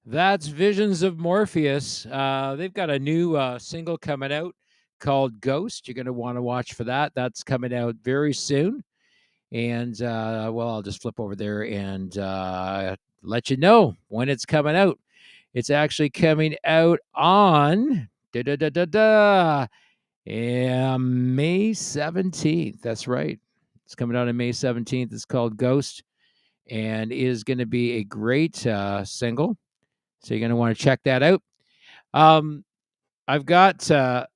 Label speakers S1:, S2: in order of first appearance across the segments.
S1: That's Visions of Morpheus. They've got a new single coming out called Ghost. You're going to want to watch for that. That's coming out very soon. And, well, I'll just flip over there and let you know when it's coming out. It's actually coming out on May 17th. That's right. It's coming out on May 17th. It's called Ghost and is going to be a great single. So you're going to want to check that out. I've got a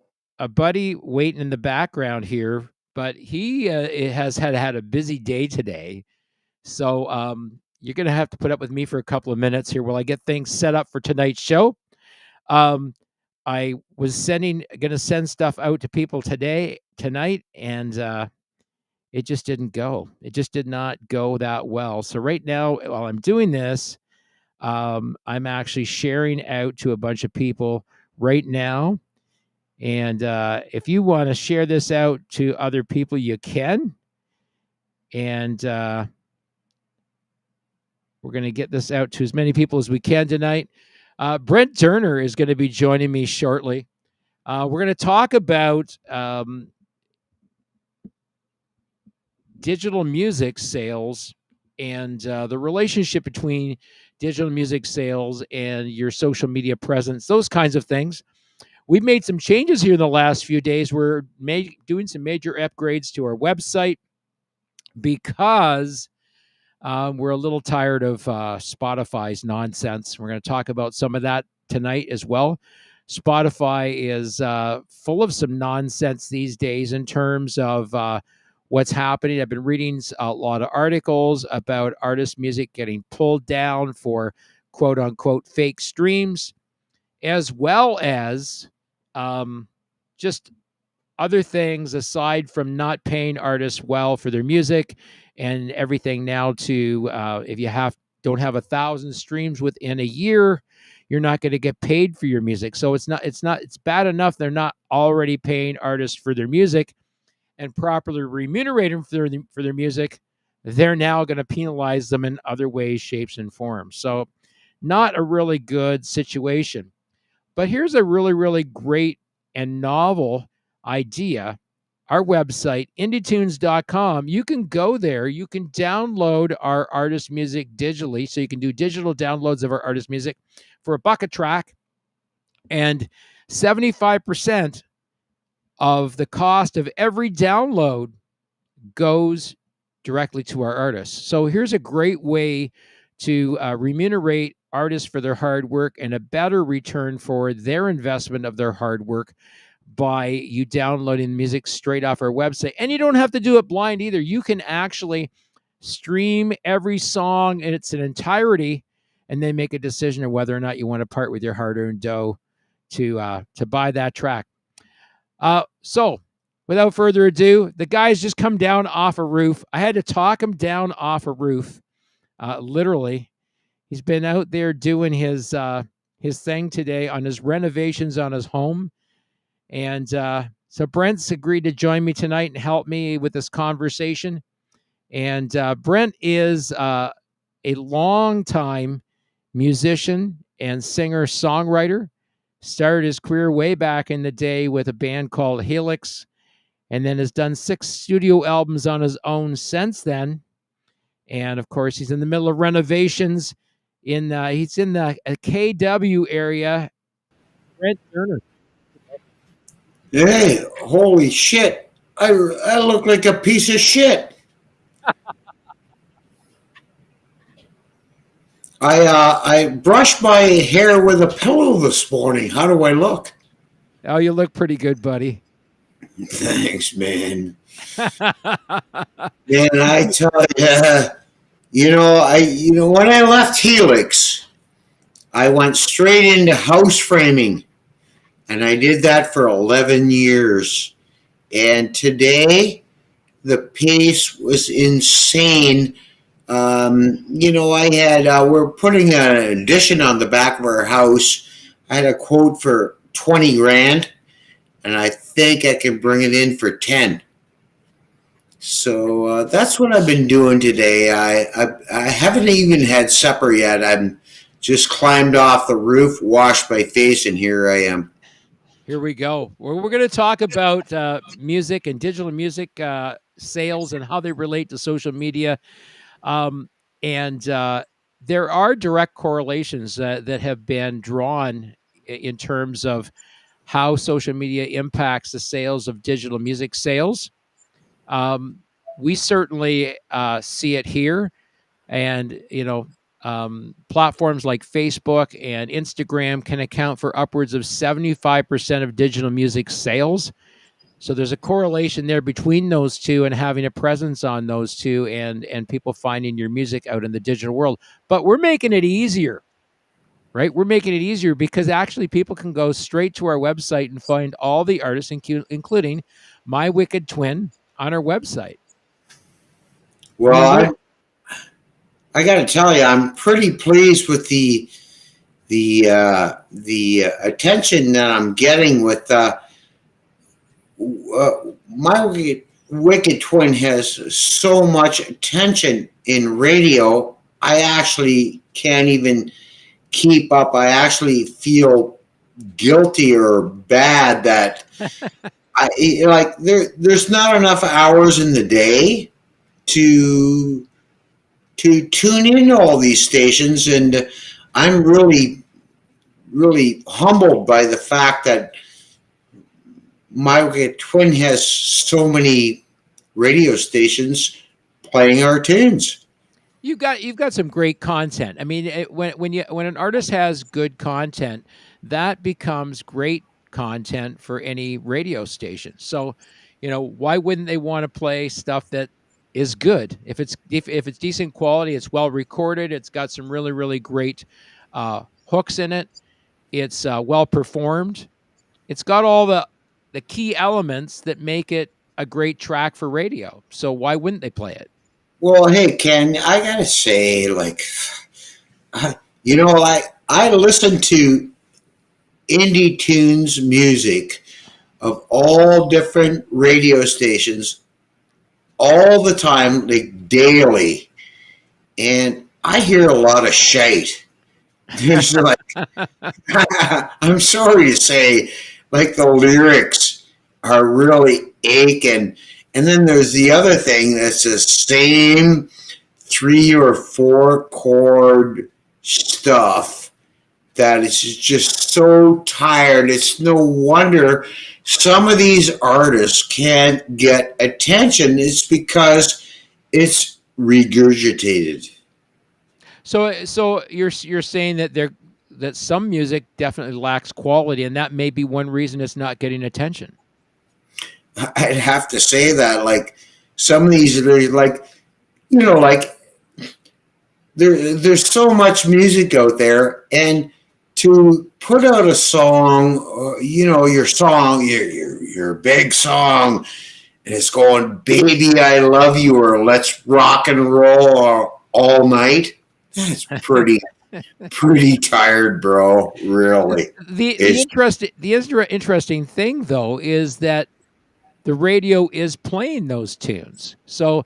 S1: buddy waiting in the background here, but he has had a busy day today. So you're going to have to put up with me for a couple of minutes here while I get things set up for tonight's show. I was going to send stuff out to people tonight, and it just didn't go. It just did not go that well. So right now, while I'm doing this, I'm actually sharing out to a bunch of people right now. And if you want to share this out to other people, you can. And we're going to get this out to as many people as we can tonight. Brent Turner is going to be joining me shortly. We're going to talk about digital music sales and the relationship between digital music sales and your social media presence, those kinds of things. We've made some changes here in the last few days. We're doing some major upgrades to our website because we're a little tired of Spotify's nonsense. We're going to talk about some of that tonight as well. Spotify is full of some nonsense these days in terms of what's happening. I've been reading a lot of articles about artist music getting pulled down for quote unquote fake streams, as well as just other things aside from not paying artists well for their music and everything now to if you don't have 1,000 streams within a year, you're not going to get paid for your music. So it's bad enough they're not already paying artists for their music and properly remunerating them for their music. They're now going to penalize them in other ways, shapes, and forms. So not a really good situation. But here's a really, really great and novel idea. Our website, IndieTunes.com, you can go there. You can download our artist music digitally. So you can do digital downloads of our artist music for $1 a track. And 75% of the cost of every download goes directly to our artists. So here's a great way to remunerate artists for their hard work and a better return for their investment of their hard work by you downloading music straight off our website. And you don't have to do it blind either. You can actually stream every song in its entirety and then make a decision of whether or not you want to part with your hard-earned dough to buy that track. So without further ado, the guy's just come down off a roof. I had to talk him down off a roof, literally. He's been out there doing his thing today on his renovations on his home. And so Brent's agreed to join me tonight and help me with this conversation. And Brent is a long-time musician and singer-songwriter. Started his career way back in the day with a band called Helix, and then has done 6 studio albums on his own since then. And of course, he's in the middle of renovations. He's in the KW area. Brent Turner.
S2: Hey, holy shit. I look like a piece of shit. I brushed my hair with a pillow this morning. How do I look?
S1: Oh, you look pretty good, buddy.
S2: Thanks, man. Man, I tell you, when I left Helix, I went straight into house framing, and I did that for 11 years. And today, the pace was insane. We're putting an addition on the back of our house. I had a quote for 20 grand, and I think I can bring it in for 10. So that's what I've been doing today. I haven't even had supper yet. I'm just climbed off the roof, washed my face, and here I am.
S1: Here we go. We're going to talk about music and digital music sales and how they relate to social media. And there are direct correlations that have been drawn in terms of how social media impacts the sales of digital music sales. We certainly see it here. And, platforms like Facebook and Instagram can account for upwards of 75% of digital music sales. So there's a correlation there between those two and having a presence on those two and people finding your music out in the digital world. But we're making it easier, right? We're making it easier because actually people can go straight to our website and find all the artists, including My Wicked Twin, on our website.
S2: Well, I got to tell you, I'm pretty pleased with the attention that I'm getting with My Wicked Twin has so much attention in radio. I actually can't even keep up. I actually feel guilty or bad that there's not enough hours in the day to tune in to all these stations, and I'm really, really humbled by the fact that My Wicked Twin has so many radio stations playing our tunes.
S1: You've got some great content. I mean, when an artist has good content, that becomes great content for any radio station. So, why wouldn't they want to play stuff that is good? If it's decent quality, it's well recorded, it's got some really, really great hooks in it, it's well performed, it's got all the key elements that make it a great track for radio. So why wouldn't they play it?
S2: Well, hey, Ken, I gotta say, I listen to indie tunes music of all different radio stations all the time, like daily, and I hear a lot of shite. There's I'm sorry to say, the lyrics are really aching. And then there's the other thing that's the same 3 or 4 chord stuff that is just so tired. It's no wonder some of these artists can't get attention. It's because it's regurgitated.
S1: So you're saying that some music definitely lacks quality, and that may be one reason it's not getting attention.
S2: I'd have to say that, some of these, there's so much music out there, and to put out a song, your big song, and it's going, "Baby, I love you," or "Let's rock and roll all night." That's pretty tired, bro. Really.
S1: The interesting thing, though, is that the radio is playing those tunes. So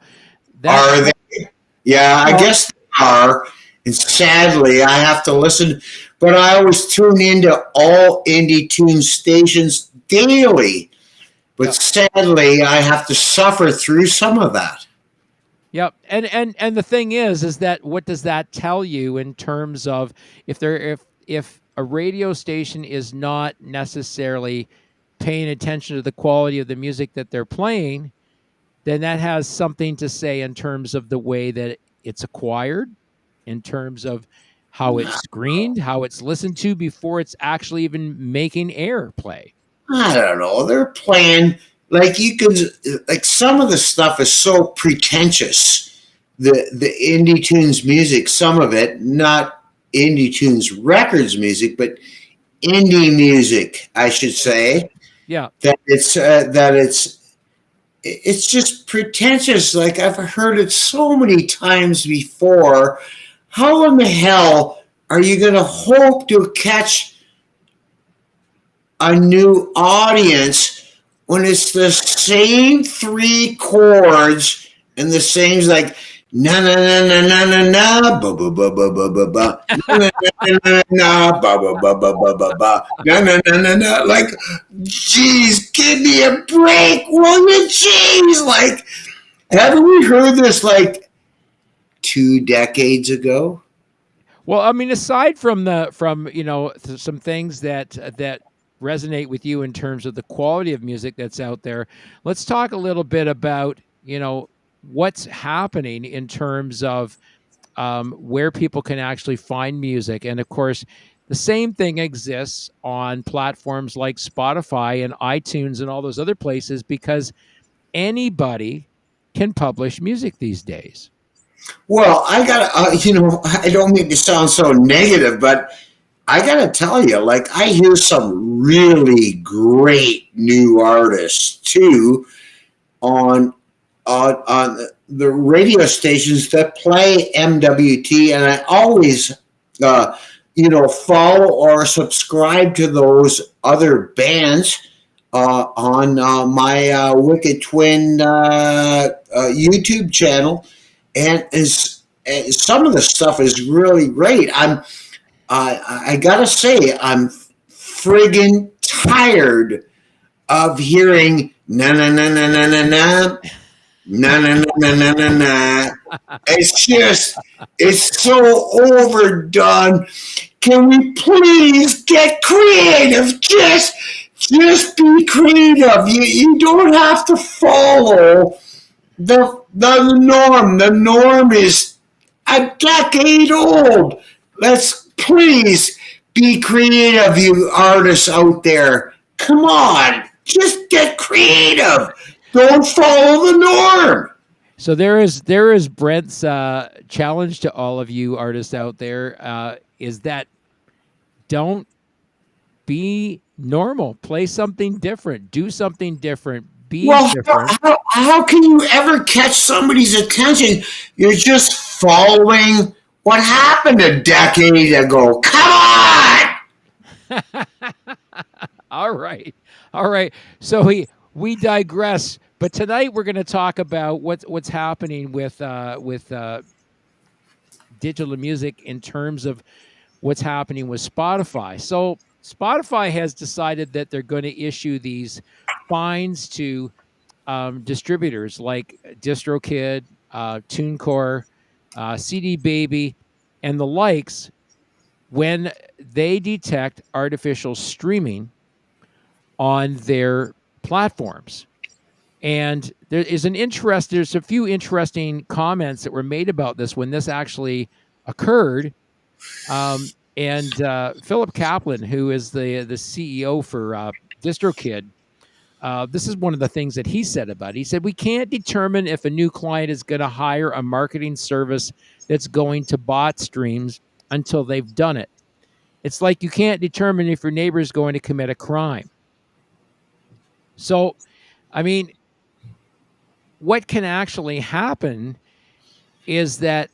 S2: are they? Yeah, I guess they are. And sadly, I have to listen, but I always tune into all indie tune stations daily. But sadly, I have to suffer through some of that.
S1: Yep. And the thing is that what does that tell you in terms of if a radio station is not necessarily paying attention to the quality of the music that they're playing, then that has something to say in terms of the way that it's acquired, in terms of how it's screened, how it's listened to before it's actually even making airplay.
S2: I don't know. They're playing some of the stuff is so pretentious. The Indie Tunes music, some of it, not Indie Tunes Records music, but indie music, I should say.
S1: Yeah.
S2: That it's just pretentious. I've heard it so many times before. How in the hell are you going to hope to catch a new audience when it's the same 3 chords and the same Na na na na na na na ba ba ba ba ba ba ba na na na na na ba ba ba ba ba ba ba na na na na na like jeez, give me a break, will you? Jeez, like haven't we heard this like 2 decades ago?
S1: Well, I mean, aside from some things that resonate with you in terms of the quality of music that's out there, let's talk a little bit about what's happening in terms of where people can actually find music. And of course, the same thing exists on platforms like Spotify and iTunes and all those other places because anybody can publish music these days.
S2: Well, I gotta, I don't mean to sound so negative, but I gotta tell you, like, I hear some really great new artists too on on the radio stations that play MWT, and I always, follow or subscribe to those other bands on my Wicked Twin YouTube channel, and some of the stuff is really great. I gotta say, I'm friggin' tired of hearing na na na na na na na na na na na na na. It's so overdone. Can we please get creative? Just be creative. You don't have to follow the norm. The norm is a decade old. Let's please be creative, you artists out there. Come on, just get creative. Don't follow the norm.
S1: So there is Brent's challenge to all of you artists out there is that don't be normal. Play something different. Do something different. Be
S2: Well,
S1: different.
S2: how can you ever catch somebody's attention? You're just following what happened a decade ago. Come on!
S1: All right. All right. So we digress. But tonight we're going to talk about what's happening with digital music in terms of what's happening with Spotify. So Spotify has decided that they're going to issue these fines to distributors like DistroKid, TuneCore, CD Baby, and the likes when they detect artificial streaming on their platforms. And there's a few interesting comments that were made about this when this actually occurred. And Philip Kaplan, who is the CEO for DistroKid, this is one of the things that he said about it. He said, "We can't determine if a new client is going to hire a marketing service that's going to bot streams until they've done it. It's like you can't determine if your neighbor is going to commit a crime." So, I mean, what can actually happen is that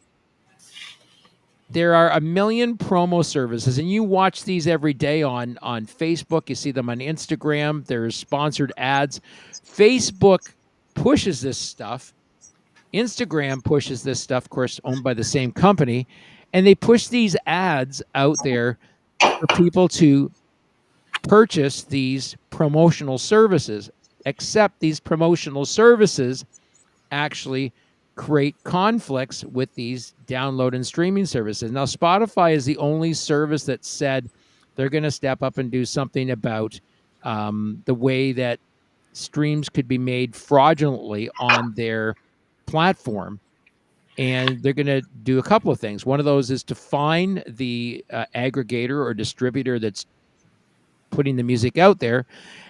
S1: there are a million promo services, and you watch these every day on Facebook. You see them on Instagram. There's sponsored ads. Facebook pushes this stuff. Instagram pushes this stuff, of course, owned by the same company, and they push these ads out there for people to purchase these promotional services, except these promotional services actually create conflicts with these download and streaming services. Now, Spotify is the only service that said they're going to step up and do something about the way that streams could be made fraudulently on their platform. And they're going to do a couple of things. One of those is to fine the aggregator or distributor that's putting the music out there.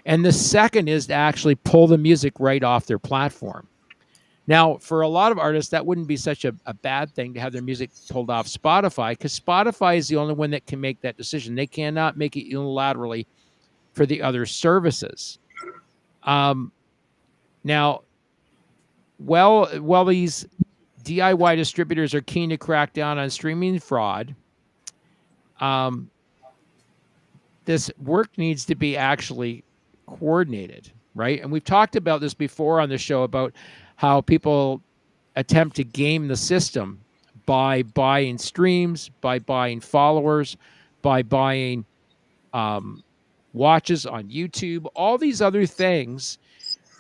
S1: And the second is to actually pull the music right off their platform. Now, for a lot of artists, that wouldn't be such a bad thing to have their music pulled off Spotify, because Spotify is the only one that can make that decision. They cannot make it unilaterally for the other services. Now, while these DIY distributors are keen to crack down on streaming fraud, this work needs to be actually coordinated, right? And we've talked about this before on the show about how people attempt to game the system by buying streams, by buying followers, by buying watches on YouTube, all these other things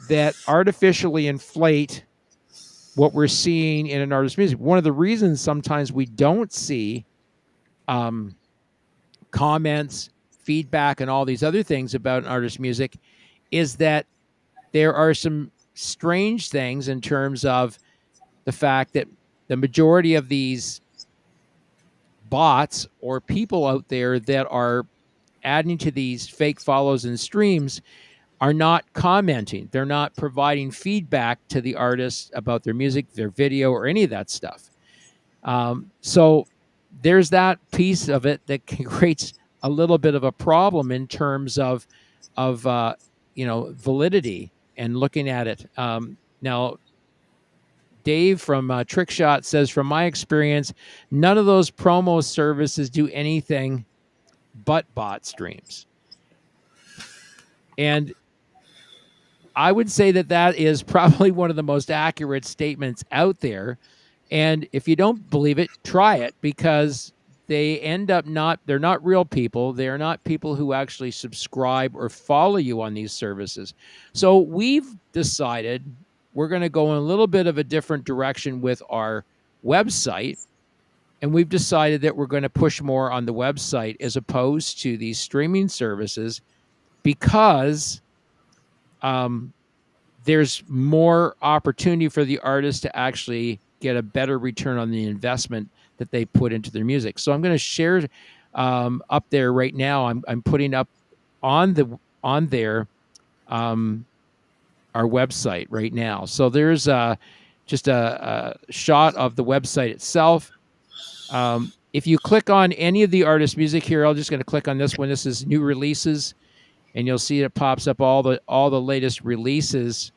S1: that artificially inflate what we're seeing in an artist's music. One of the reasons sometimes we don't see comments, feedback, and all these other things about an artist's music is that there are some strange things in terms of the fact that the majority of these bots or people out there that are adding to these fake follows and streams are not commenting. They're not providing feedback to the artists about their music, their video, or any of that stuff. So there's that piece of it that creates a little bit of a problem in terms of validity and looking at it. Now, Dave from Trickshot says, from my experience, none of those promo services do anything but bot streams. And I would say that is probably one of the most accurate statements out there. And if you don't believe it, try it, because they end up they're not real people. They're not people who actually subscribe or follow you on these services. So we've decided we're going to go in a little bit of a different direction with our website. And we've decided that we're going to push more on the website as opposed to these streaming services, because there's more opportunity for the artist to actually get a better return on the investment that they put into their music. So I'm going to share up there right now. I'm putting up on there our website right now. So there's just a shot of the website itself. If you click on any of the artist music here, I'm just going to click on this one. This is new releases, and you'll see it pops up all the latest releases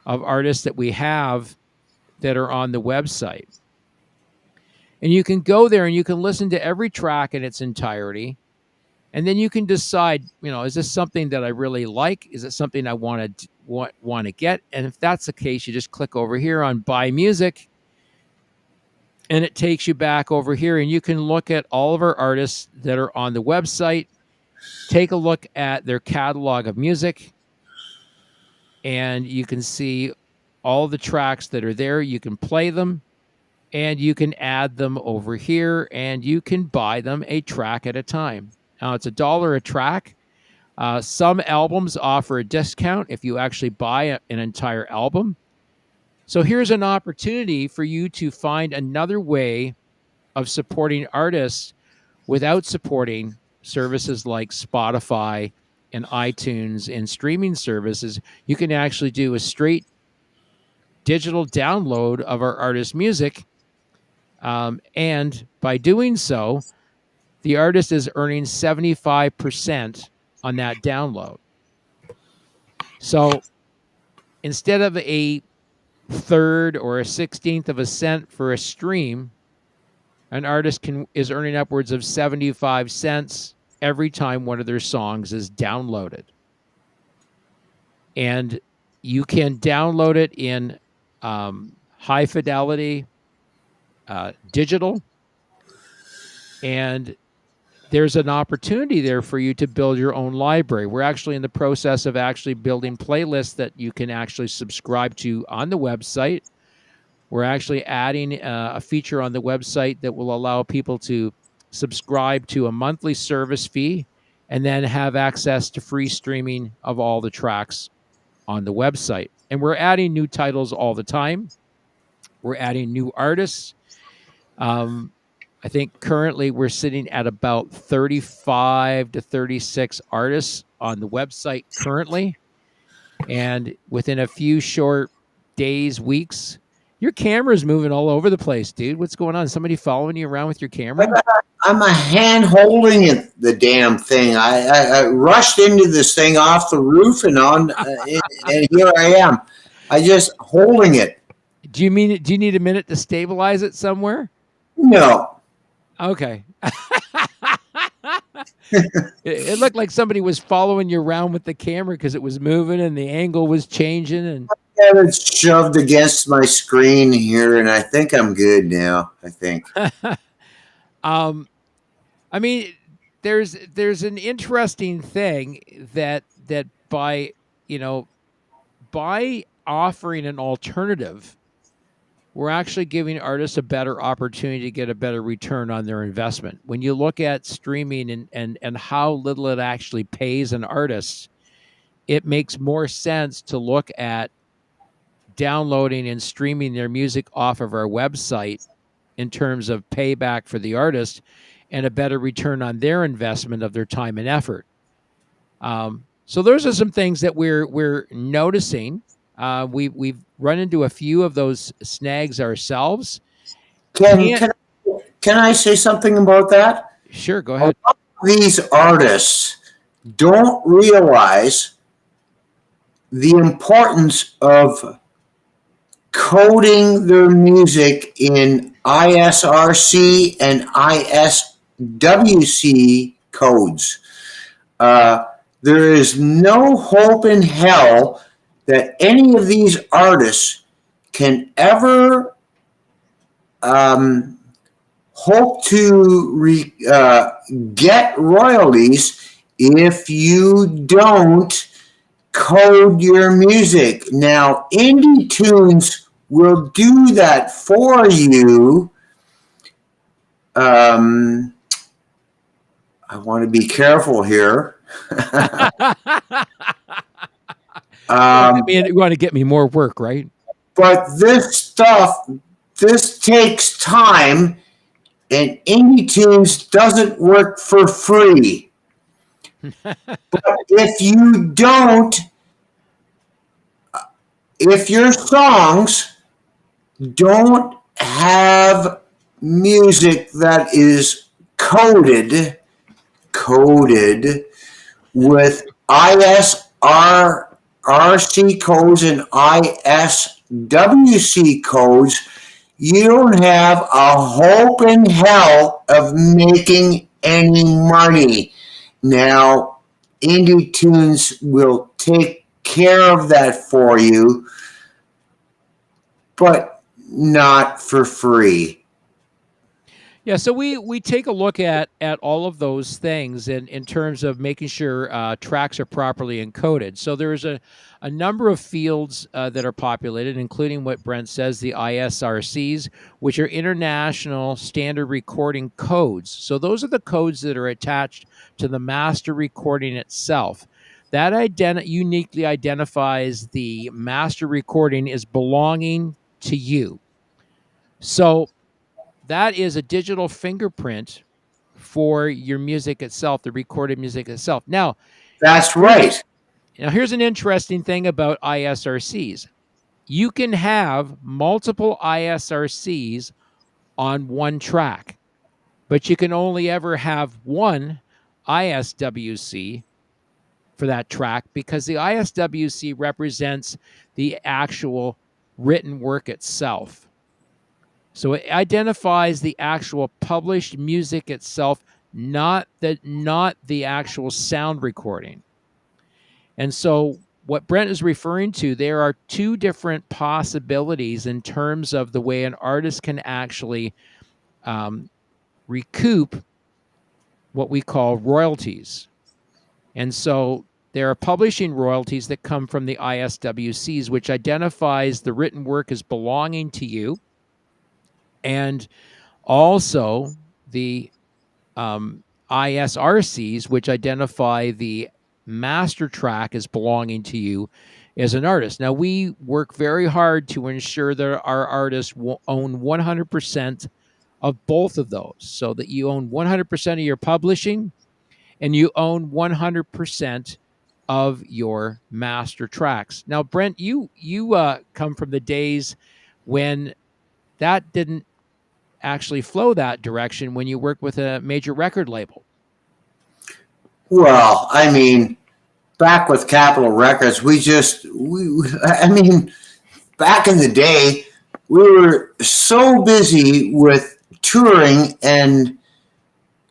S1: of artists that we have that are on the website. And you can go there and you can listen to every track in its entirety. And then you can decide, is this something that I really like? Is it something I want to get? And if that's the case, you just click over here on Buy Music, and it takes you back over here, and you can look at all of our artists that are on the website, take a look at their catalog of music, and you can see all the tracks that are there. You can play them, and you can add them over here, and you can buy them a track at a time. Now, it's $1 a track. Some albums offer a discount if you actually buy an entire album. So here's an opportunity for you to find another way of supporting artists without supporting services like Spotify and iTunes and streaming services. You can actually do a straight digital download of our artist music. And by doing so, the artist is earning 75% on that download. So instead of a third or a 16th of a cent for a stream, an artist is earning upwards of 75 cents every time one of their songs is downloaded. And you can download it in high fidelity digital, and there's an opportunity there for you to build your own library. We're actually in the process of actually building playlists that you can actually subscribe to on the website. We're actually adding a feature on the website that will allow people to subscribe to a monthly service fee and then have access to free streaming of all the tracks on the website. And we're adding new titles all the time. We're adding new artists. I think currently we're sitting at about 35 to 36 artists on the website currently. And within a few short days, weeks, your camera's moving all over the place, dude. What's going on? Somebody following you around with your camera?
S2: I'm a hand holding it, the damn thing. I rushed into this thing off the roof and on, and here I am. I just holding it.
S1: Do you need a minute to stabilize it somewhere?
S2: No.
S1: Okay. It looked like somebody was following you around with the camera because it was moving and the angle was changing. And
S2: Got it shoved against my screen here, and I think I'm good now. I think.
S1: I mean, there's an interesting thing that by by offering an alternative, we're actually giving artists a better opportunity to get a better return on their investment. When you look at streaming and how little it actually pays an artist, it makes more sense to look at downloading and streaming their music off of our website in terms of payback for the artist and a better return on their investment of their time and effort. So those are some things that we're noticing. We've run into a few of those snags ourselves.
S2: Can I say something about that?
S1: Sure, go ahead.
S2: A lot of these artists don't realize the importance of coding their music in ISRC and ISWC codes. There is no hope in hell that any of these artists can ever hope to get royalties if you don't code your music. Now, Indie Tunes will do that for you. I want to be careful here.
S1: You want to get me more work, right?
S2: But this takes time, and Indie Tunes doesn't work for free. But if your songs don't have music that is coded with ISRC codes and ISWC codes, you don't have a hope in hell of making any money. Now, Indie Tunes will take care of that for you, but not for free.
S1: Yeah, so we take a look at all of those things in terms of making sure tracks are properly encoded. So there's a number of fields that are populated, including what Brent says, the ISRCs, which are International Standard Recording Codes. So those are the codes that are attached to the master recording itself. That uniquely identifies the master recording as belonging to you. So that is a digital fingerprint for your music itself, the recorded music itself. Now,
S2: that's right.
S1: Now, here's an interesting thing about ISRCs. You can have multiple ISRCs on one track, but you can only ever have one ISWC for that track because the ISWC represents the actual written work itself. So it identifies the actual published music itself, not the actual sound recording. And so what Brent is referring to, there are two different possibilities in terms of the way an artist can actually recoup what we call royalties. And so there are publishing royalties that come from the ISWCs, which identifies the written work as belonging to you. And also the ISRCs, which identify the master track as belonging to you as an artist. Now, we work very hard to ensure that our artists will own 100% of both of those, so that you own 100% of your publishing and you own 100% of your master tracks. Now, Brent, you come from the days when that didn't actually flow that direction when you work with a major record label.
S2: Well, I mean, back with Capitol Records, back in the day, we were so busy with touring and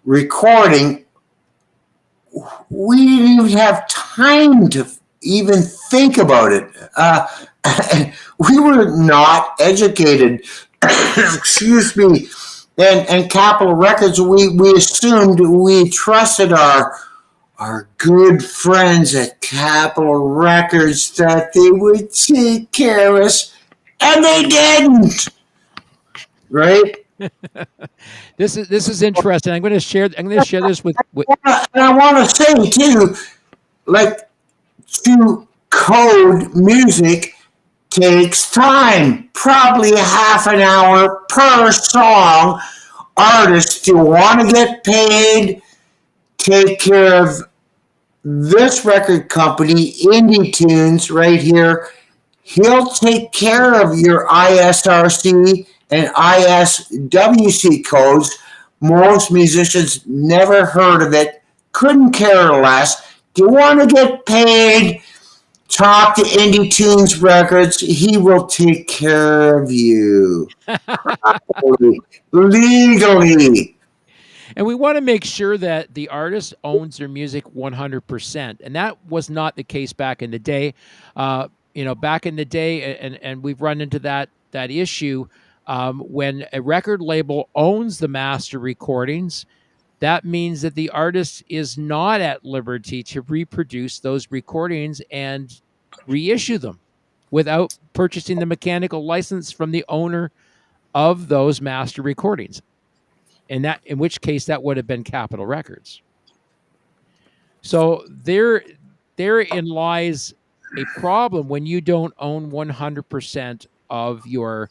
S2: recording, we didn't even have time to even think about it. We were not educated. Excuse me. And Capitol Records, we assumed, we trusted our good friends at Capitol Records that they would take care of us, and they didn't. Right?
S1: This is interesting. I'm going to share this with
S2: And I want to say too, like, to code music takes time, probably half an hour per song. Artists, you want to get paid, take care of this record company, Indie Tunes, right here. He'll take care of your ISRC and ISWC codes. Most musicians never heard of it, couldn't care less. Do you want to get paid? Talk to Indie Tunes Records. He will take care of you. Legally.
S1: And we want to make sure that the artist owns their music 100%. And that was not the case back in the day. Back in the day, and we've run into that issue when a record label owns the master recordings. That means that the artist is not at liberty to reproduce those recordings and reissue them without purchasing the mechanical license from the owner of those master recordings. And that, in which case, that would have been Capitol Records. So therein lies a problem when you don't own 100% of your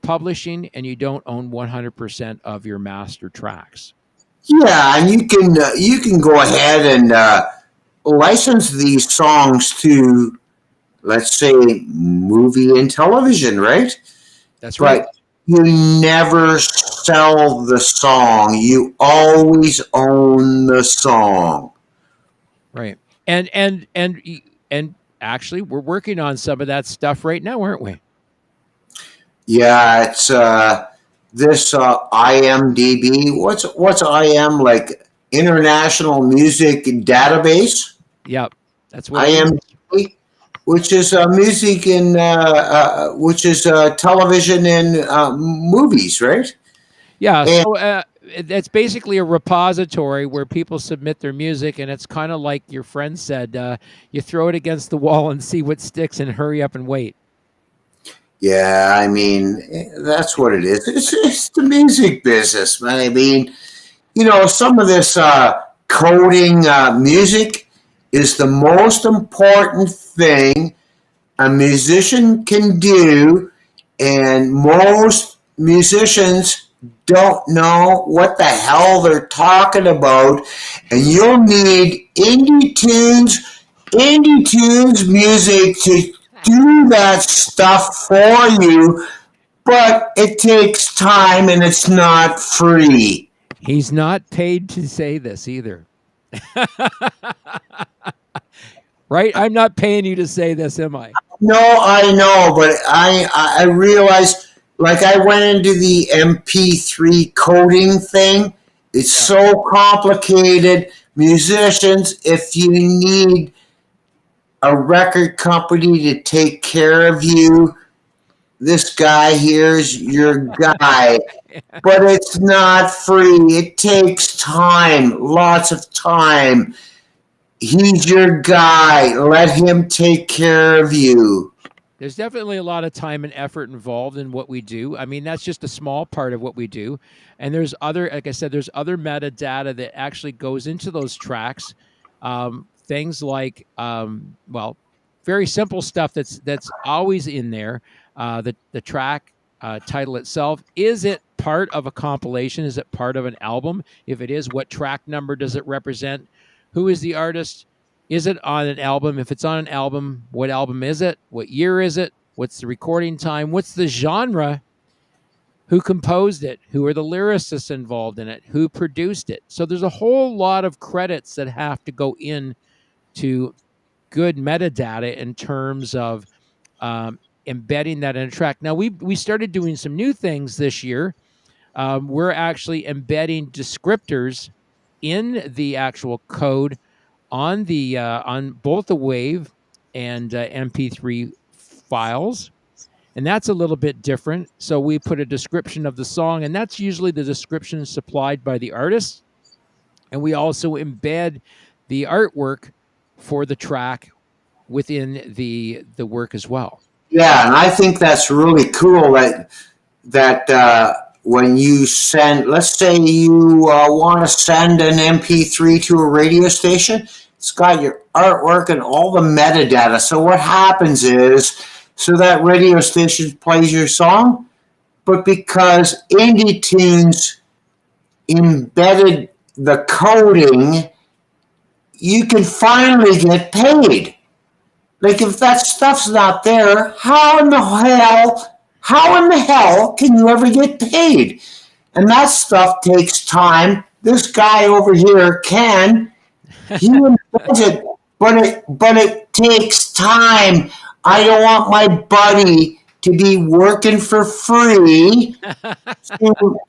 S1: publishing and you don't own 100% of your master tracks.
S2: Yeah, and you can go ahead and license these songs to, let's say, movie and television, right?
S1: That's right.
S2: But you never sell the song. You always own the song.
S1: Right. And actually, we're working on some of that stuff right now, aren't we?
S2: Yeah, it's this IMDb. What's IM, like, International Music Database?
S1: Yep, that's what
S2: IMDb, which is music and which is television and movies, right?
S1: Yeah,
S2: And
S1: so it's basically a repository where people submit their music, and it's kind of like your friend said, you throw it against the wall and see what sticks and hurry up and wait.
S2: yeah, I mean, that's what it is. It's the music business, man. I mean, some of this coding music is the most important thing a musician can do, and most musicians don't know what the hell they're talking about, and you'll need Indie Tunes music to do that stuff for you, but it takes time and it's not free.
S1: He's not paid to say this either. Right? I'm not paying you to say this, am I?
S2: No, I know, but I realized, like, I went into the MP3 coding thing. It's so complicated. Musicians, if you need a record company to take care of you, this guy here's your guy. But it's not free. It takes time, lots of time. He's your guy. Let him take care of you.
S1: There's definitely a lot of time and effort involved in what we do. I mean, that's just a small part of what we do. And there's other, like I said, there's other metadata that actually goes into those tracks. Things like, very simple stuff that's always in there. The track title itself. Is it part of a compilation? Is it part of an album? If it is, what track number does it represent? Who is the artist? Is it on an album? If it's on an album, what album is it? What year is it? What's the recording time? What's the genre? Who composed it? Who are the lyricists involved in it? Who produced it? So there's a whole lot of credits that have to go in to good metadata in terms of embedding that in a track. Now, we started doing some new things this year. We're actually embedding descriptors in the actual code on the on both the WAV and MP3 files, and that's a little bit different. So we put a description of the song, and that's usually the description supplied by the artist, and we also embed the artwork for the track within the work as well.
S2: Yeah, and I think that's really cool that when you send, let's say you want to send an MP3 to a radio station, it's got your artwork and all the metadata. So what happens is, so that radio station plays your song, but because Indie Tunes embedded the coding, you can finally get paid. Like, if that stuff's not there, how in the hell can you ever get paid? And that stuff takes time. This guy over here he embeds it, but it takes time. I don't want my buddy to be working for free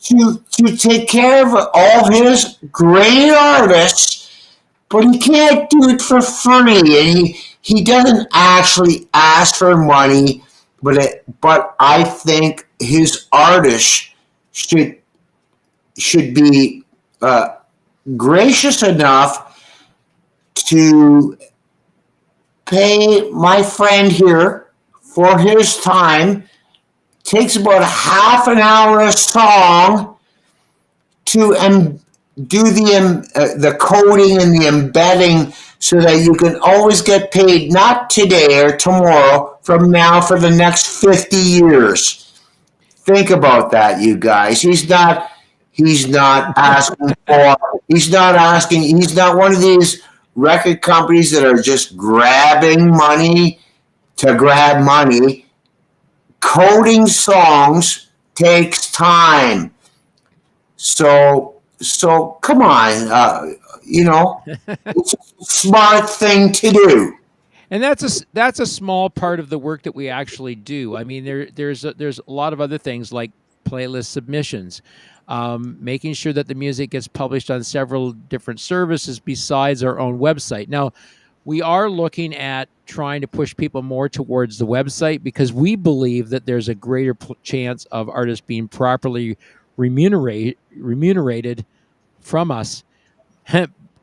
S2: to take care of all his great artists, but he can't do it for free, and he doesn't actually ask for money, but I think his artists should be gracious enough to pay my friend here for his time. Takes about a half an hour a song to do the coding and the embedding, so that you can always get paid, not today or tomorrow, from now for the next 50 years. Think about that, you guys. He's not asking he's not one of these record companies that are just grabbing money to grab money. Coding songs takes time. So come on, it's a smart thing to do.
S1: And that's a small part of the work that we actually do. I mean, there's a lot of other things like playlist submissions, making sure that the music gets published on several different services besides our own website. Now, we are looking at trying to push people more towards the website, because we believe that there's a greater chance of artists being properly remunerated from us.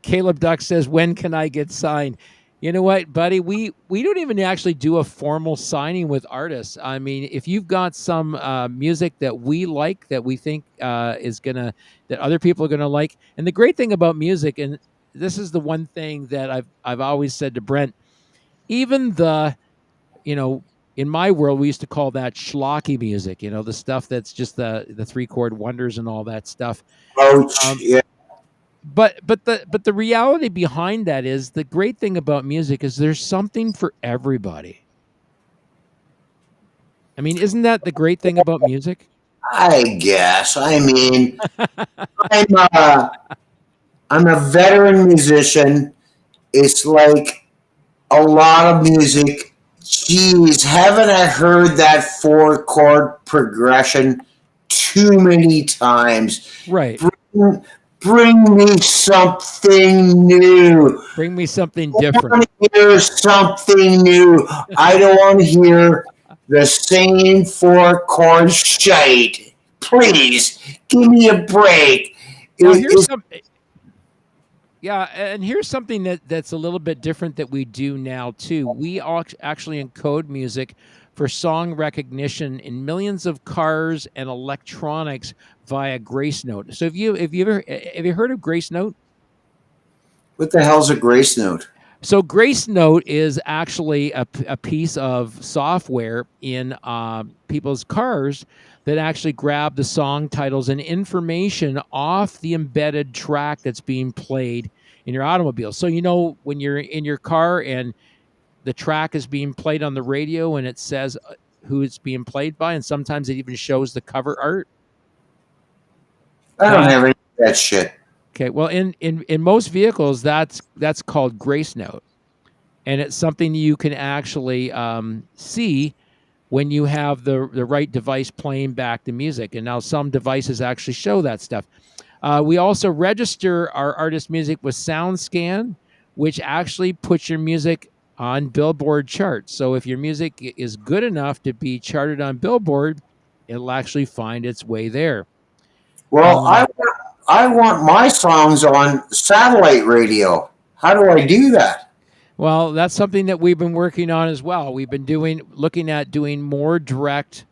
S1: Caleb Duck says, when can I get signed? You know what, buddy? We don't even actually do a formal signing with artists. I mean, if you've got some music that we like, that we think that other people are gonna like, and the great thing about music, and this is the one thing that I've always said to Brent, even in my world, we used to call that schlocky music, the stuff that's just the 3-chord wonders and all that stuff.
S2: Yeah.
S1: But the reality behind that is, the great thing about music is there's something for everybody. I mean, isn't that the great thing about music?
S2: I guess. I mean, I'm a veteran musician. It's like a lot of music. Geez, haven't I heard that 4-chord progression too many times?
S1: Right.
S2: Bring me something new.
S1: Bring me something different.
S2: I want to hear something new. I don't want to hear the same 4-chord shite. Please, give me a break.
S1: Now, here's something that's a little bit different that we do now too. We actually encode music for song recognition in millions of cars and electronics via Grace Note. So have you heard of Grace Note?
S2: What the hell's a Grace Note?
S1: So Grace Note is actually a piece of software in people's cars that actually grab the song titles and information off the embedded track that's being played in your automobile. So when you're in your car and the track is being played on the radio, and it says who it's being played by, and sometimes it even shows the cover art.
S2: I don't have any of that shit.
S1: Okay, well, in most vehicles, that's called Grace Note, and it's something you can actually see when you have the right device playing back the music. And now some devices actually show that stuff. We also register our artist music with SoundScan. which actually puts your music on Billboard charts. So if your music is good enough to be charted on Billboard, it'll actually find its way there.
S2: Well, I want my songs on satellite radio. How do I do that?
S1: Well, that's something that we've been working on as well. We've been looking at doing more direct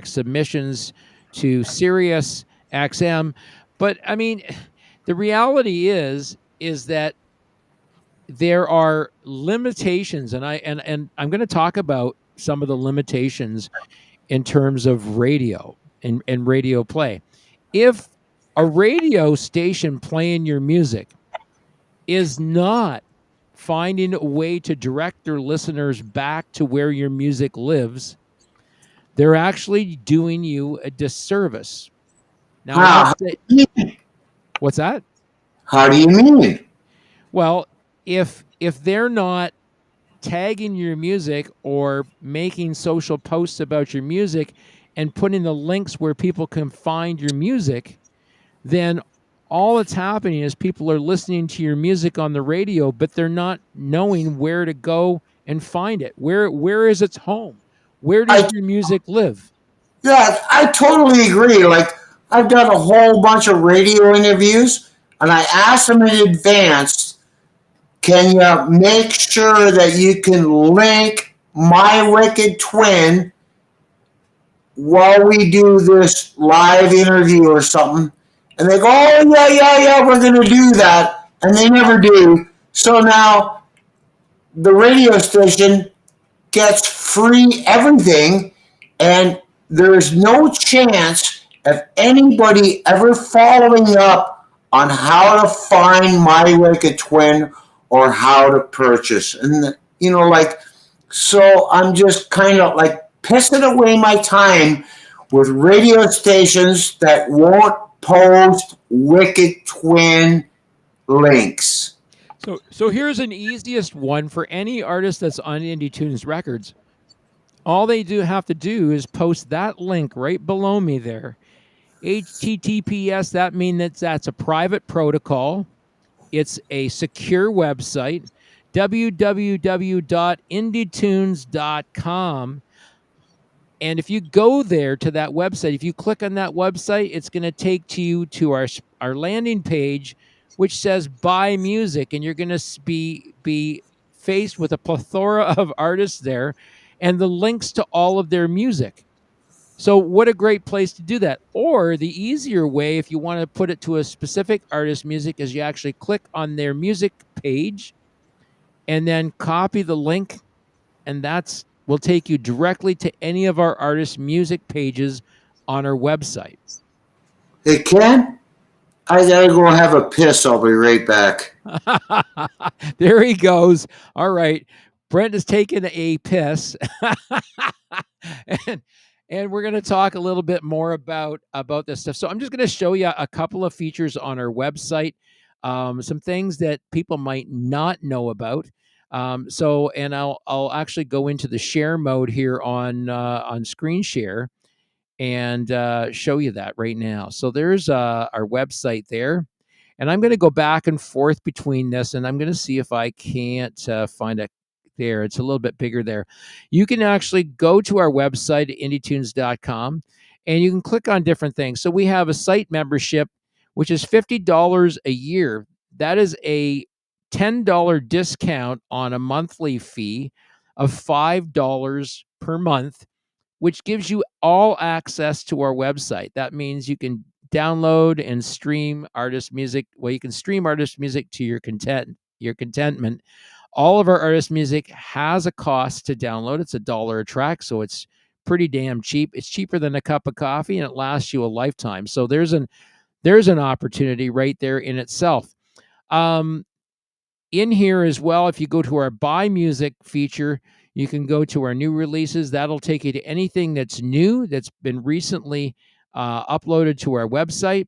S1: submissions to Sirius XM. But I mean, the reality is that there are limitations, and I'm going to talk about some of the limitations in terms of radio and radio play. If a radio station playing your music is not finding a way to direct their listeners back to where your music lives, they're actually doing you a disservice. Now, what's that?
S2: How do you mean?
S1: Well, if they're not tagging your music or making social posts about your music and putting the links where people can find your music, then all that's happening is people are listening to your music on the radio, but they're not knowing where to go and find it. Where is its home? Where does your music live?
S2: Yeah, I totally agree. Like, I've done a whole bunch of radio interviews, and I asked them in advance, can you make sure that you can link My Wicked Twin while we do this live interview or something? And they go, oh, yeah, we're going to do that. And they never do. So now the radio station gets free everything, and there's no chance of anybody ever following up on how to find My Wicked Twin or how to purchase. And, so I'm just kind of like pissing away my time with radio stations that won't post Wicked Twin links.
S1: So here's an easiest one for any artist that's on Indie Tunes Records. All they have to do is post that link right below me there. HTTPS, that means that's a private protocol. It's a secure website, www.indietunes.com. And if you go there to that website, if you click on that website, it's going to take you to our landing page, which says buy music. And you're going to be faced with a plethora of artists there and the links to all of their music. So what a great place to do that. Or the easier way, if you want to put it to a specific artist's music, is you actually click on their music page and then copy the link, and will take you directly to any of our artists' music pages on our website.
S2: Hey, Ken, I gotta go have a piss. I'll be right back.
S1: There he goes. All right. Brent has taken a piss. And we're going to talk a little bit more about this stuff. So I'm just going to show you a couple of features on our website, some things that people might not know about. And I'll actually go into the share mode here on screen share and show you that right now. So there's our website there. And I'm going to go back and forth between this, and I'm going to see if I can't find a there. It's a little bit bigger there. You can actually go to our website at indietunes.com, and you can click on different things. So we have a site membership, which is $50 a year. That is a $10 discount on a monthly fee of $5 per month, which gives you all access to our website. That means you can download and stream artist music. Well, you can stream artist music to your contentment. All of our artist music has a cost to download. It's $1 a track, so it's pretty damn cheap. It's cheaper than a cup of coffee, and it lasts you a lifetime. So there's an opportunity right there in itself. In here as well, if you go to our Buy Music feature, you can go to our new releases. That'll take you to anything that's new, that's been recently uploaded to our website.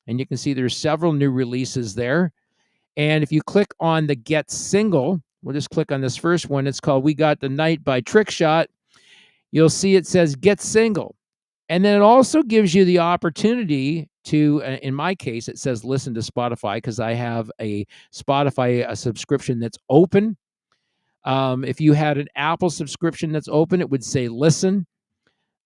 S1: And you can see there's several new releases there. And if you click on the Get Single, we'll just click on this first one. It's called We Got the Night by Trickshot. You'll see it says Get Single. And then it also gives you the opportunity to, in my case, it says listen to Spotify because I have a Spotify subscription that's open. If you had an Apple subscription that's open, it would say listen.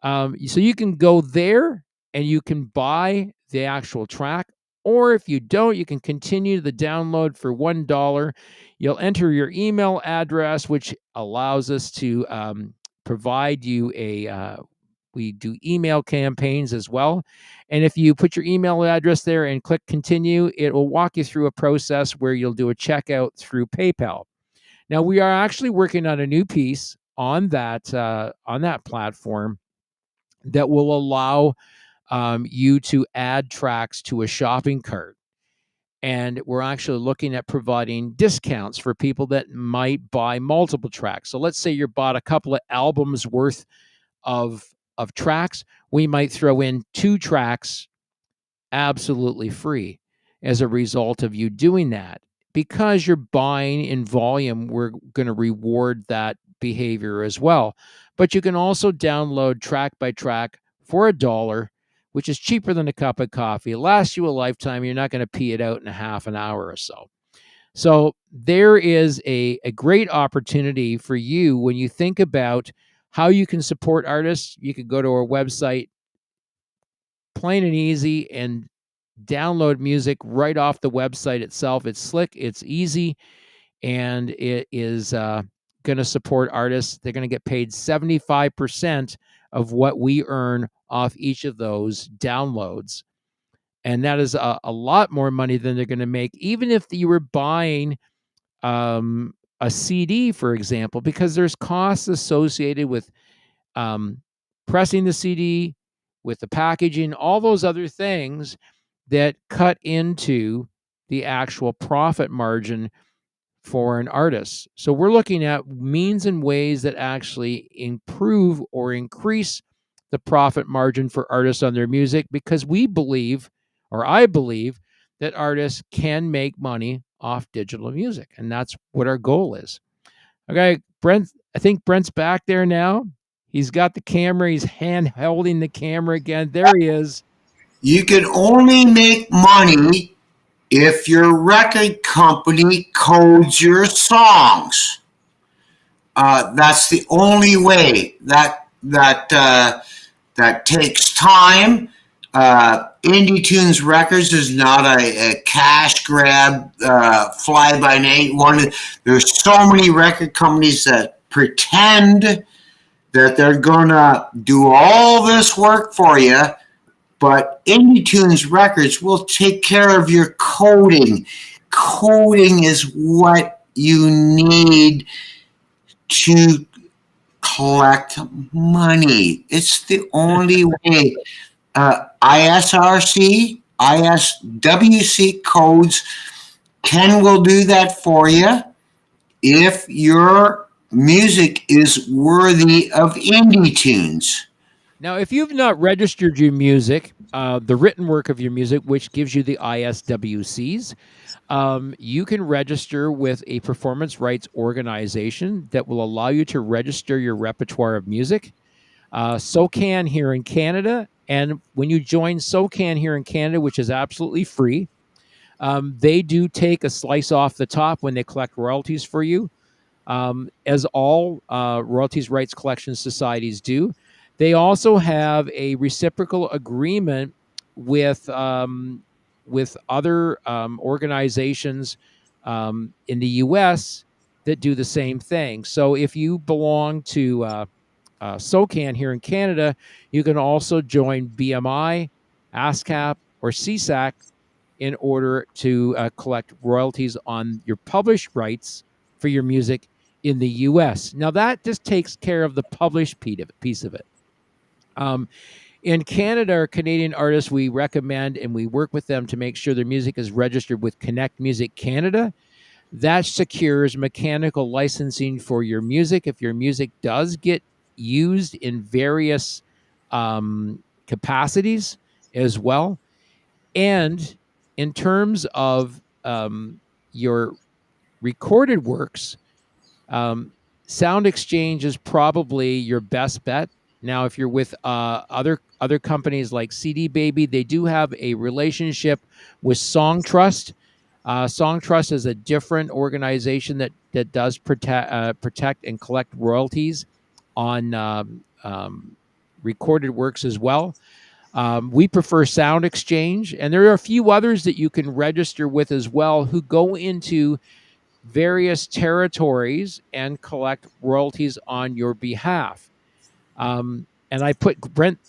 S1: So you can go there and you can buy the actual track. Or if you don't, you can continue the download for $1. You'll enter your email address, which allows us to provide you we do email campaigns as well. And if you put your email address there and click continue, it will walk you through a process where you'll do a checkout through PayPal. Now, we are actually working on a new piece on that platform that will allow you to add tracks to a shopping cart. And we're actually looking at providing discounts for people that might buy multiple tracks. So let's say you bought a couple of albums worth of tracks. We might throw in 2 tracks absolutely free as a result of you doing that. Because you're buying in volume, we're going to reward that behavior as well. But you can also download track by track for $1, which is cheaper than a cup of coffee. It lasts you a lifetime. You're not going to pee it out in a half an hour or so. So there is a great opportunity for you when you think about how you can support artists. You could go to our website, plain and easy, and download music right off the website itself. It's slick, it's easy, and it is going to support artists. They're going to get paid 75% of what we earn off each of those downloads. And that is a lot more money than they're going to make, even if you were buying a CD, for example, because there's costs associated with pressing the CD, with the packaging, all those other things that cut into the actual profit margin for an artist. So we're looking at means and ways that actually improve or increase the profit margin for artists on their music, because we believe, or I believe, that artists can make money off digital music, and that's what our goal is. Okay, Brent, I think Brent's back there now. He's got the camera. He's hand holding the camera again. There he is.
S2: You can only make money if your record company codes your songs. That's the only way. That takes time. Indie Tunes Records is not a cash grab, fly by night. There's so many record companies that pretend that they're gonna do all this work for you, but Indie Tunes Records will take care of your coding. Coding is what you need to collect money. It's the only way. ISRC, ISWC codes, Ken will do that for you if your music is worthy of Indie Tunes.
S1: Now, if you've not registered your music, the written work of your music, which gives you the ISWCs, you can register with a performance rights organization that will allow you to register your repertoire of music. SOCAN here in Canada, and when you join SOCAN here in Canada, which is absolutely free, they do take a slice off the top when they collect royalties for you, as all royalties rights collection societies do. They also have a reciprocal agreement with other organizations in the U.S. that do the same thing. So if you belong to SOCAN here in Canada, you can also join BMI, ASCAP, or CSAC in order to collect royalties on your published rights for your music in the U.S. Now, that just takes care of the published piece of it. In Canada, our Canadian artists, we recommend and we work with them to make sure their music is registered with Connect Music Canada. That secures mechanical licensing for your music. If your music does get used in various capacities as well. And in terms of your recorded works, Sound Exchange is probably your best bet. Now, if you're with other other companies like CD Baby. They do have a relationship with Song Trust. Song Trust is a different organization that does protect and collect royalties on recorded works as well. We prefer Sound Exchange, and there are a few others that you can register with as well who go into various territories and collect royalties on your behalf. And I put Brent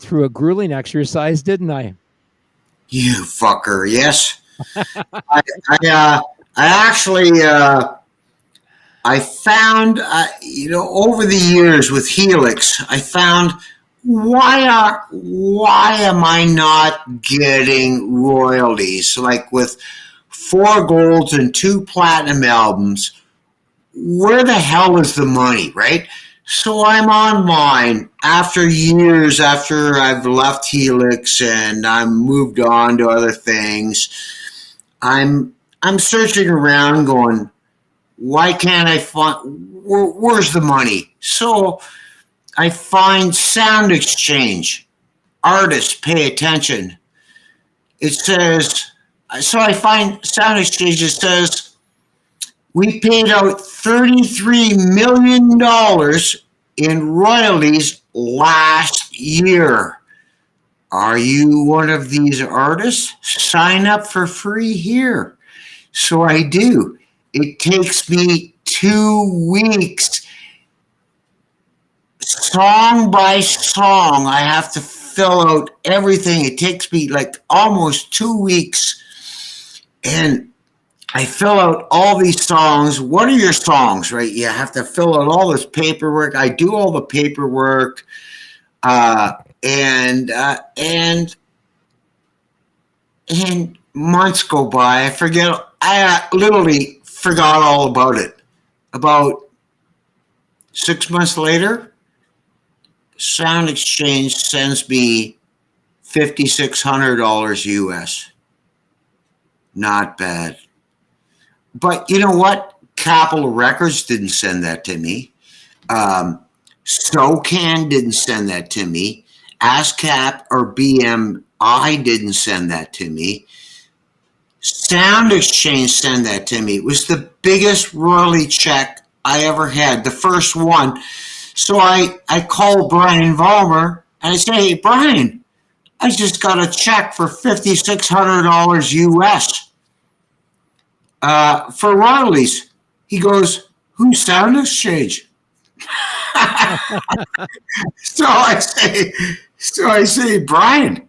S1: through a grueling exercise, didn't I?
S2: You fucker! Yes, I actually I found over the years with Helix, I found why am I not getting royalties? Like with 4 golds and 2 platinum albums, where the hell is the money, right? So I'm on mine after years after I've left Helix and I'm moved on to other things. I'm searching around going, why can't I find, where's the money? So I find Sound Exchange. Artists, pay attention. It says, so I find Sound Exchange, it says, we paid out $33 million in royalties last year. Are you one of these artists? Sign up for free here. So I do. It takes me 2 weeks. Song by song, I have to fill out everything. It takes me like almost 2 weeks. And I fill out all these songs. What are your songs, right? You have to fill out all this paperwork. I do all the paperwork. And months go by. I literally forgot all about it. About 6 months later, Sound Exchange sends me $5,600 US. Not bad. But you know what? Capitol Records didn't send that to me. SOCAN didn't send that to me. ASCAP or BMI didn't send that to me. Sound Exchange sent that to me. It was the biggest royalty check I ever had, the first one. So I called Brian Vollmer and I say, hey, Brian, I just got a check for $5,600 US. For royalties. He goes, who's Sound Exchange? So I say, Brian,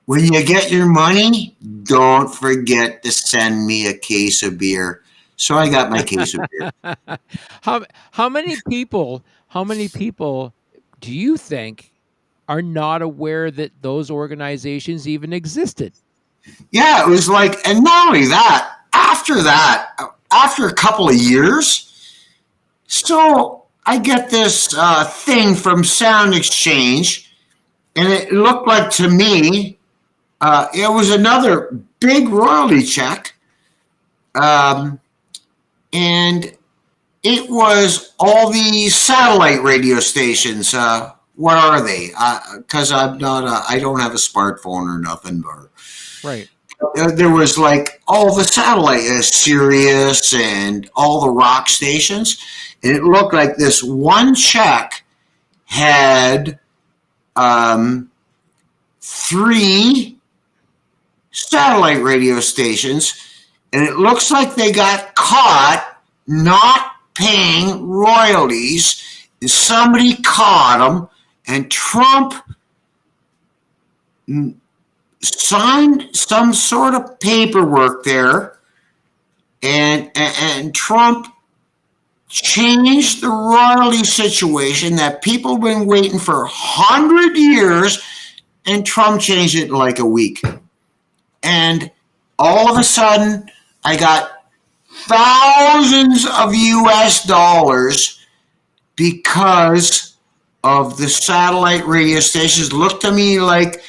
S2: when you get your money, don't forget to send me a case of beer. So I got my case of beer.
S1: How many people do you think are not aware that those organizations even existed?
S2: Yeah, it was like, and not only that, after a couple of years, so I get this thing from Sound Exchange, and it looked like to me, it was another big royalty check, and it was all these satellite radio stations. What are they? Because I don't have a smartphone or nothing.
S1: Right.
S2: There was like all the satellite, Sirius and all the rock stations. And it looked like this one check had 3 satellite radio stations. And it looks like they got caught not paying royalties. And somebody caught them. And Trump signed some sort of paperwork there, and Trump changed the royalty situation that people have been waiting for 100 years, and Trump changed it in like a week. And all of a sudden, I got thousands of US dollars because of the satellite radio stations. Looked to me like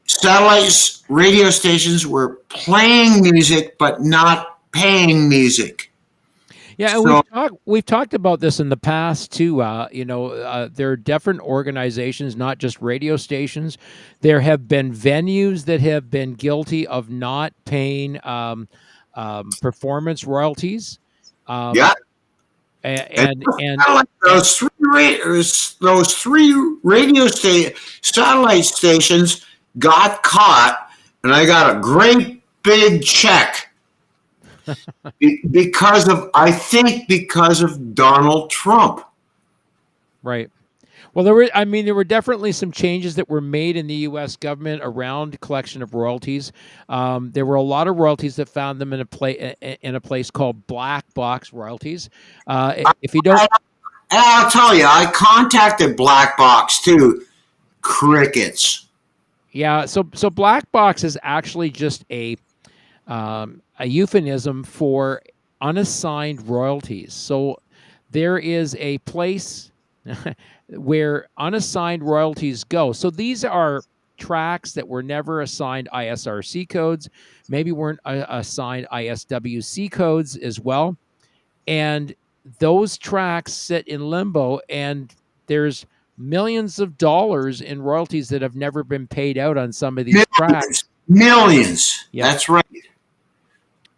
S2: satellite radio stations were playing music but not paying music.
S1: Yeah, and
S2: So
S1: we've talked about this in the past too. There are different organizations, not just radio stations. There have been venues that have been guilty of not paying performance royalties, um,
S2: yeah, and
S1: and
S2: like
S1: and
S2: those three satellite stations got caught, and I got a great big check because of, I think, because of Donald Trump.
S1: right. Well, there were definitely some changes that were made in the U.S. government around collection of royalties. There were a lot of royalties that found them in a place called black box royalties. If you don't,
S2: And I'll tell you, I contacted Black Box too. Crickets.
S1: yeah, so black box is actually just a euphemism for unassigned royalties. So there is a place where unassigned royalties go. So these are tracks that were never assigned ISRC codes, maybe weren't assigned ISWC codes as well. And those tracks sit in limbo, and there's millions of dollars in royalties that have never been paid out on some of these
S2: Millions.
S1: tracks.
S2: Millions.
S1: Yep.
S2: That's right.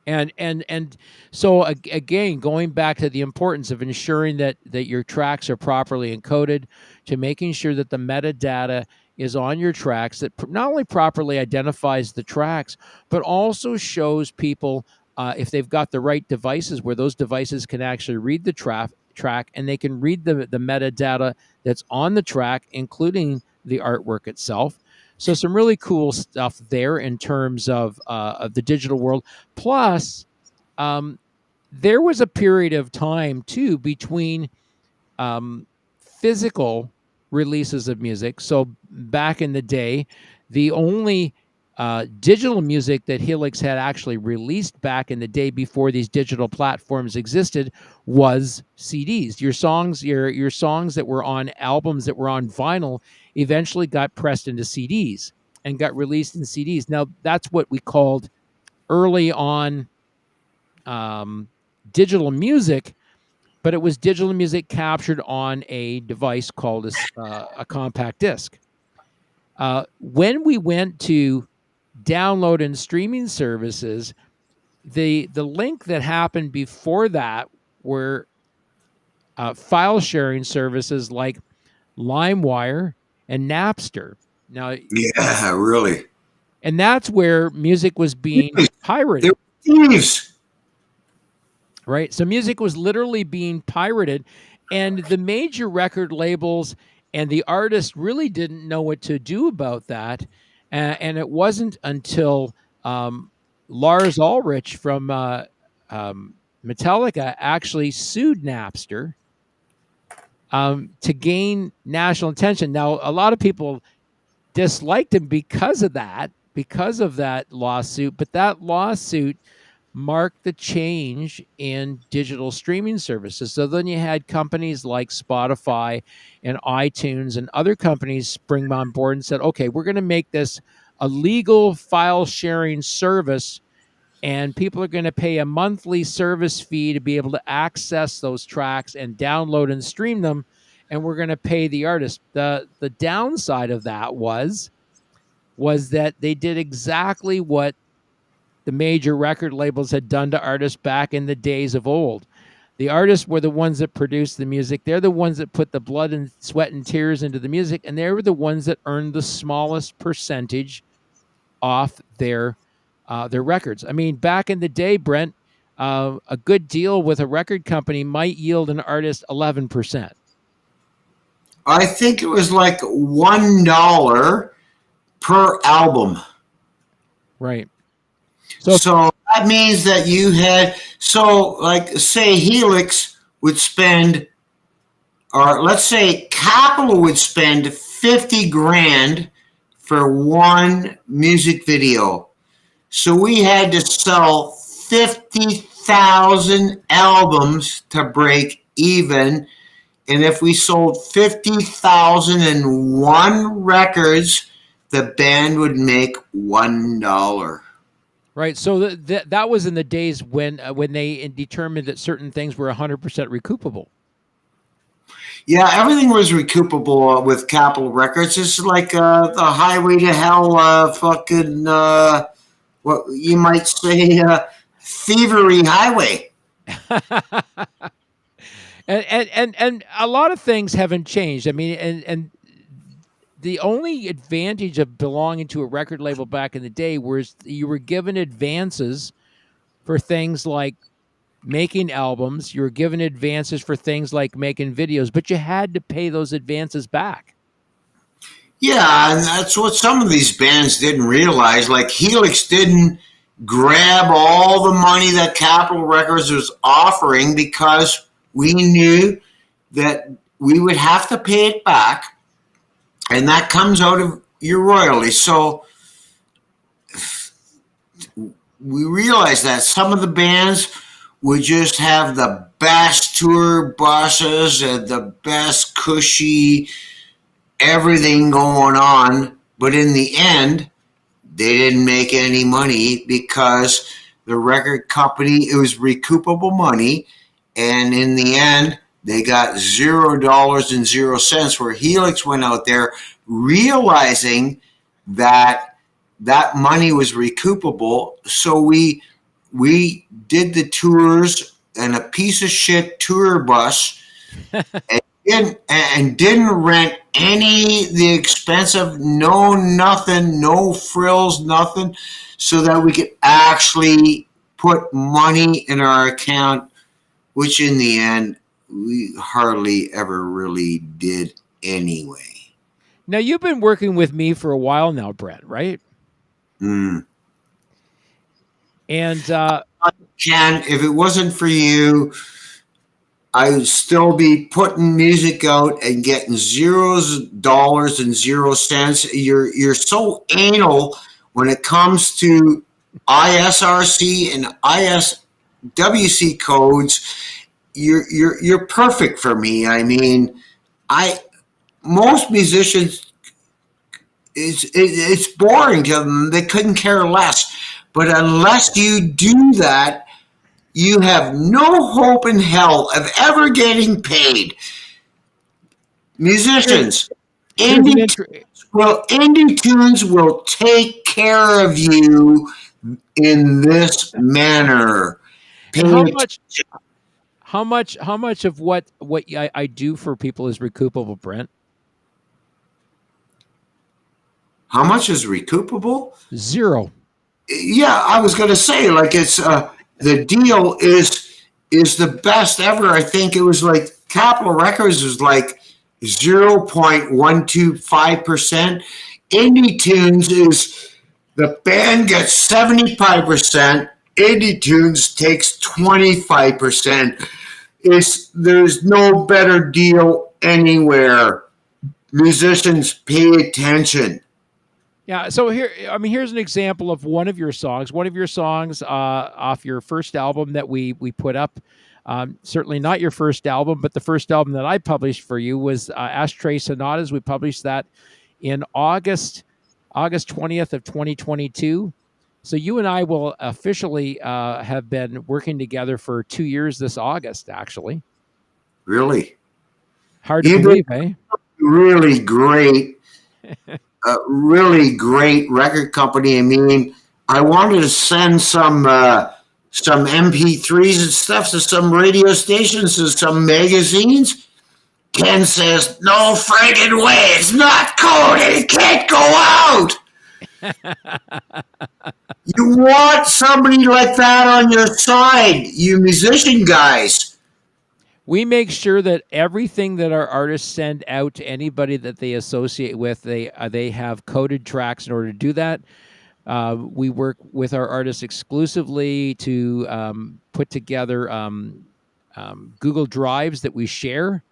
S1: And so again, going back to the importance of ensuring that your tracks are properly encoded, to making sure that the metadata is on your tracks that not only properly identifies the tracks, but also shows people if they've got the right devices, where those devices can actually read the track, and they can read the metadata that's on the track, including the artwork itself. So some really cool stuff there in terms of the digital world. Plus, there was a period of time too between physical releases of music. So back in the day, the only digital music that Helix had actually released back in the day before these digital platforms existed was CDs. Your songs that were on albums that were on vinyl eventually got pressed into CDs and got released in CDs. Now that's what we called early on digital music, but it was digital music captured on a device called a compact disc. When we went to download and streaming services, the link that happened before that were file sharing services like LimeWire and Napster. Now,
S2: Yeah, really.
S1: and that's where music was being pirated.
S2: Thieves.
S1: Right? So music was literally being pirated, and the major record labels and the artists really didn't know what to do about that. And it wasn't until Lars Ulrich from Metallica actually sued Napster to gain national attention. Now, a lot of people disliked him because of that lawsuit, but that lawsuit marked the change in digital streaming services. So then you had companies like Spotify and iTunes and other companies spring on board and said, okay, we're going to make this a legal file sharing service, and people are going to pay a monthly service fee to be able to access those tracks and download and stream them, and we're going to pay the artist. The downside of that was that they did exactly what the major record labels had done to artists back in the days of old. The artists were the ones that produced the music. They're the ones that put the blood and sweat and tears into the music, and they were the ones that earned the smallest percentage off their records. I mean, back in the day, Brent, a good deal with a record company might yield an artist 11%.
S2: I think it was like $1 per album.
S1: Right.
S2: So that means that you had, so like say Helix would spend, or let's say Capitol would spend 50 grand for one music video. So we had to sell 50,000 albums to break even. And if we sold 50,001 records, the band would make $1.
S1: Right. So that was in the days when they determined that certain things were 100% recoupable.
S2: Yeah, everything was recoupable with Capitol Records. It's like the Highway to Hell, fucking what you might say, thievery highway.
S1: And a lot of things haven't changed. I mean, and the only advantage of belonging to a record label back in the day was you were given advances for things like making albums. You were given advances for things like making videos, but you had to pay those advances back.
S2: Yeah, and that's what some of these bands didn't realize. Like Helix didn't grab all the money that Capitol Records was offering because we knew that we would have to pay it back, and that comes out of your royalties. So we realized that some of the bands would just have the best tour buses and the best cushy everything going on, but in the end, they didn't make any money because the record company, it was recoupable money, and in the end, they got $0 where Helix went out there realizing that that money was recoupable. So we did the tours in a piece of shit tour bus and didn't rent any the expensive, no nothing, no frills, nothing, so that we could actually put money in our account, which in the end we hardly ever really did anyway.
S1: Now you've been working with me for a while now, Brent, right?
S2: Mm.
S1: And
S2: Ken, if it wasn't for you, I would still be putting music out and getting $0 and 0 cents. You're so anal when it comes to ISRC and ISWC codes. You're perfect for me. I mean, most musicians, it's boring to them. They couldn't care less. But unless you do that, you have no hope in hell of ever getting paid. Musicians, Indie Tunes will take care of you in this manner.
S1: How much of what I do for people is recoupable, Brent?
S2: How much is recoupable?
S1: 0.
S2: Yeah, I was going to say, like, it's the deal is the best ever. I think it was like Capitol Records was like 0.125%. Indie Tunes is the band gets 75%. Indie Tunes takes 25%. There's no better deal anywhere. Musicians, pay attention.
S1: Yeah, so here's an example of one of your songs off your first album that we put up. Certainly not your first album, but the first album that I published for you was Ashtray Sonatas. We published that in August 20th of 2022. So you and I will officially have been working together for 2 years this August, actually.
S2: Really?
S1: Hard to believe, eh?
S2: Really great. A really great record company. I mean, I wanted to send some MP3s and stuff to some radio stations, to some magazines. Ken says, "No friggin' way! It's not coded. It can't go out." You want somebody like that on your side, you musician guys.
S1: We make sure that everything that our artists send out to anybody that they associate with, they have coded tracks in order to do that. We work with our artists exclusively to put together Google Drives that we share,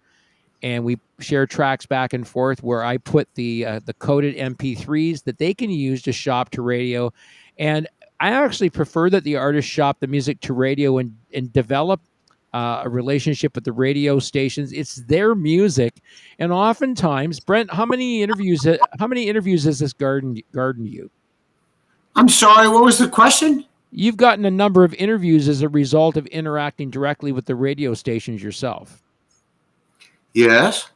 S1: and we share tracks back and forth where I put the coded MP3s that they can use to shop to radio. And I actually prefer that the artists shop the music to radio and develop a relationship with the radio stations. It's their music, and oftentimes, Brent, how many interviews has this garden you?
S2: I'm sorry, what was the question?
S1: You've gotten a number of interviews as a result of interacting directly with the radio stations yourself.
S2: Yes.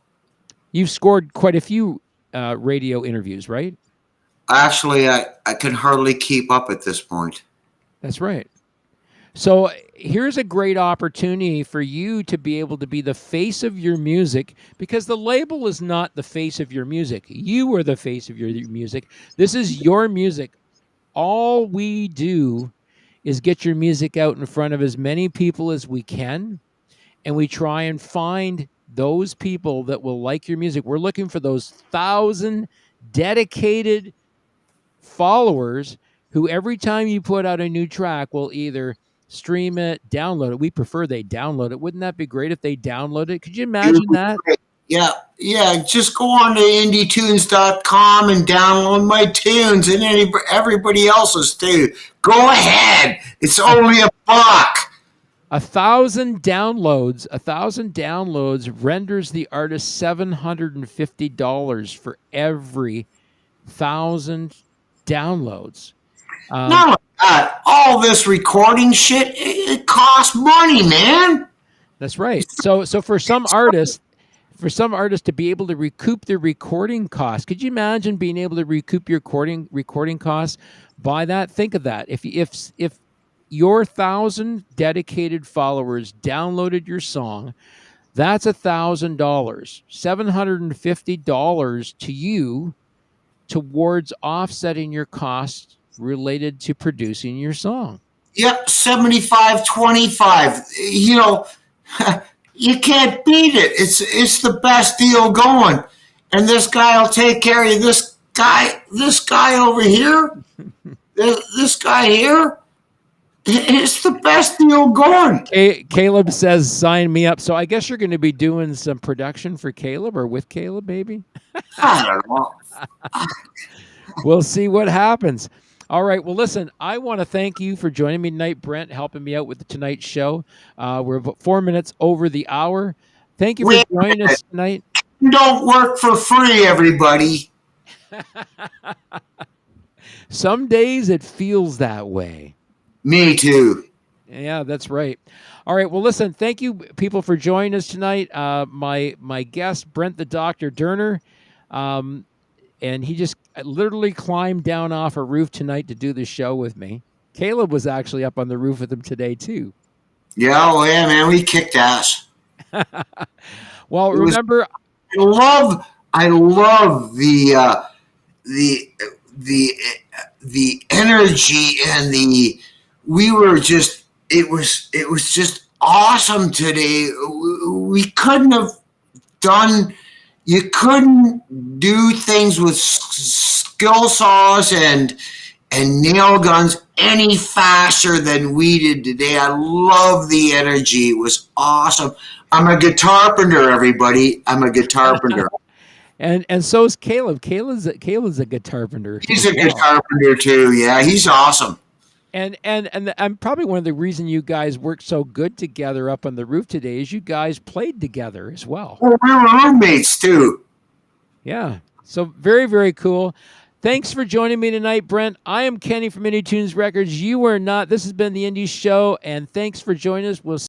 S1: You've scored quite a few radio interviews, right?
S2: Actually, I can hardly keep up at this point.
S1: That's right. So here's a great opportunity for you to be able to be the face of your music, because the label is not the face of your music. You are the face of your music. This is your music. All we do is get your music out in front of as many people as we can, and we try and find those people that will like your music. We're looking for those 1,000 dedicated followers who every time you put out a new track will either stream it, download it. We prefer they download it. Wouldn't that be great if they download it? Could you imagine that?
S2: Yeah. Just go on to indietunes.com and download my tunes and everybody else's too. Go ahead. It's only $1.
S1: 1,000 downloads renders the artist $750 for every 1,000 downloads.
S2: Not like that. All this recording shit, it costs money, man.
S1: That's right. So for some artists to be able to recoup their recording costs, could you imagine being able to recoup your recording costs by that? Think of that. If your 1,000 dedicated followers downloaded your song, that's $1,000, $750 to you towards offsetting your costs related to producing your song.
S2: Yep, 75-25. You know, you can't beat it. It's the best deal going. And this guy will take care of this guy over here. This guy here. It's the best deal going.
S1: Caleb says, sign me up. So I guess you're going to be doing some production for Caleb or with Caleb, maybe?
S2: I don't know.
S1: We'll see what happens. All right. Well, listen, I want to thank you for joining me tonight, Brent, helping me out with the Tonight Show. We're about 4 minutes over the hour. Thank you for joining us tonight.
S2: Don't work for free, everybody.
S1: Some days it feels that way.
S2: Me too.
S1: Yeah, that's right. All right. Well, listen, thank you, people, for joining us tonight. My guest, Brent the Doctor Durner, and he just literally climbed down off a roof tonight to do the show with me. Caleb was actually up on the roof with him today, too.
S2: Yeah, well, yeah, man, we kicked ass.
S1: Well, remember,
S2: I love the energy and it was just awesome today. We couldn't have done. You couldn't do things with skill saws and nail guns any faster than we did today. I love the energy. It was awesome. I'm a guitar carpenter, everybody. I'm a guitar carpenter.
S1: And so is Caleb. Caleb's a guitar carpenter.
S2: He's a guitar carpenter too. Yeah, he's awesome.
S1: And probably one of the reasons you guys worked so good together up on the roof today is you guys played together as well.
S2: Well, we were roommates too.
S1: Yeah. So very, very cool. Thanks for joining me tonight, Brent. I am Kenny from Indie Tunes Records. You are not. This has been the Indie Show, and thanks for joining us. We'll